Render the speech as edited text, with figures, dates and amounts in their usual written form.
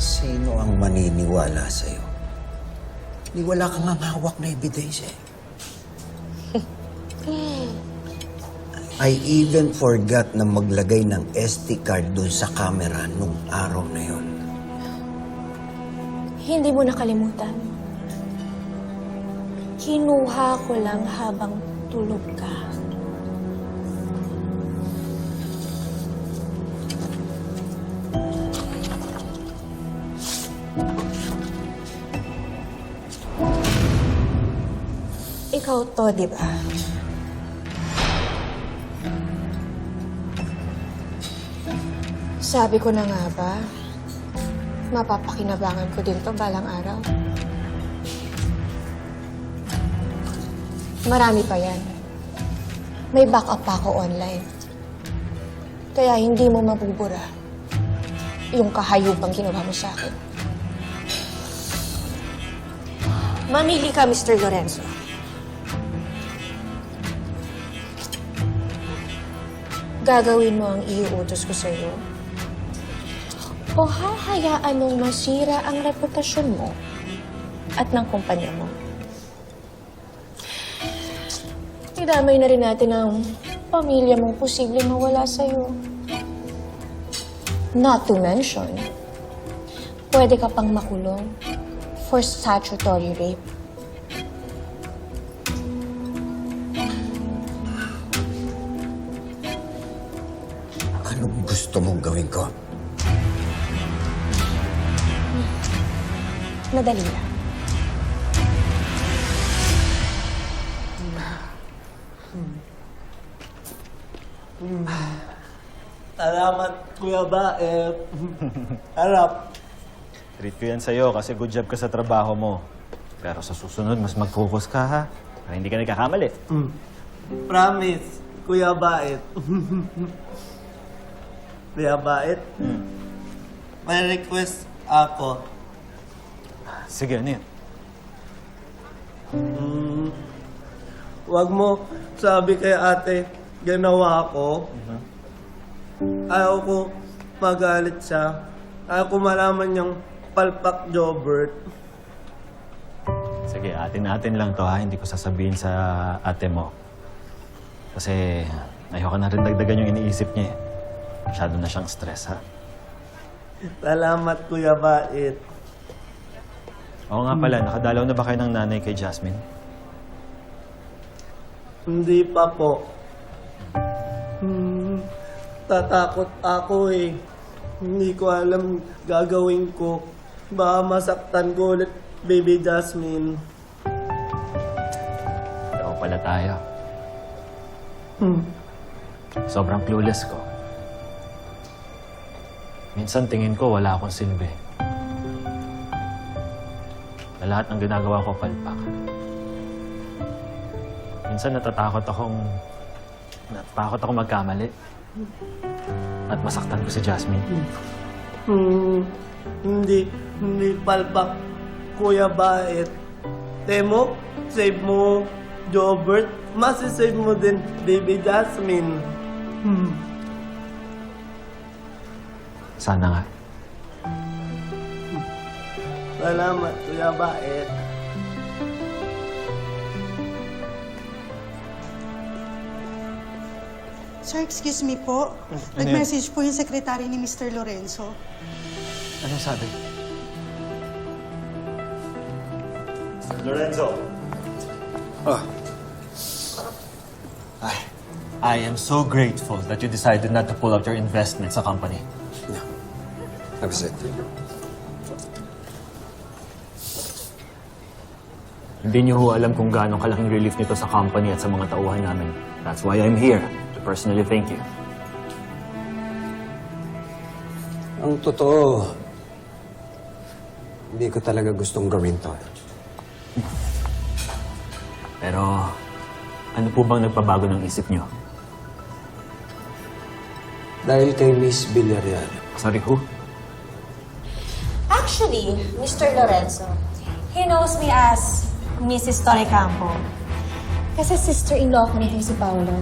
Sino ang maniniwala sa'yo? Di wala kang ang hawak na ebidensya. I even forgot na maglagay ng SD card dun sa camera nung araw na yon. Hindi mo nakalimutan. Kinuha ko lang habang tulog ka. Ikaw to, di ba? Sabi ko na nga ba, mapapakinabangan ko din to balang araw. Marami pa yan. May backup pa ako online. Kaya hindi mo mabubura yung kahayupang ginawa mo sa akin. Mamili ka, Mr. Lorenzo. Gagawin mo ang iuutos ko sa'yo? O hahayaan mong masira ang reputasyon mo at ng kumpanya mo? Idamay na rin natin ang pamilya mong posibleng mawala sa'yo. Not to mention, pwede ka pang makulong for statutory rape. Anong gusto mong gawin ko? Madali lang. Salamat, Kuya Baet. Harap. Treat ko yan sa'yo kasi good job ka sa trabaho mo. Pero sa susunod, mas mag-focus ka, ha? Para hindi ka nagkakamali. Promise, Kuya Baet. Kuya Baet, may request ako. Sige, ano yan? Huwag mo sabi kay ate, ginawa ko. Ayaw ko magalit siya. Ayaw ko malaman niyang palpak Jobert. Sige, atin-atin lang to, ha? Hindi ko sasabihin sa ate mo. Kasi ayoko na rin dagdagan yung iniisip niya, eh. Masyado na siyang stress, ha? Salamat, Kuya Baet. Oo nga pala, nakadalaw na ba kayo ng nanay kay Jasmine? Hindi pa po. Tatakot ako eh. Hindi ko alam gagawin ko. Baka masaktan ko ulit, baby Jasmine. Oo pala tayo. Sobrang clueless ko. Minsan tingin ko wala akong silbi. Na lahat ng ginagawa ko palpak. Minsan natatakot akong magkamali. At masaktan ko si Jasmine. Hindi palpak, Kuya Baet. Temo, save mo, Jobert. Masisave mo din, baby Jasmine. Sana nga. Salamat, Kuya Baet. Sir, excuse me po. Nag-message po yung sekretary ni Mr. Lorenzo. Ano sabi? Lorenzo. Oh, I am so grateful that you decided not to pull out your investment sa company. no. Have a seat. Hindi niyo ho alam kung gaano kalaking relief nito sa company at sa mga tauhan namin. That's why I'm here, to personally thank you. Ang totoo, hindi ko talaga gustong gawin to. Pero, ano po bang nagpabago ng isip niyo? Dahil kay Miss Villarreal. Sorry, who? Actually, Mr. Lorenzo, he knows me as Mrs. Torrecampo. Kasi sister-in-law ko nito si Paolo.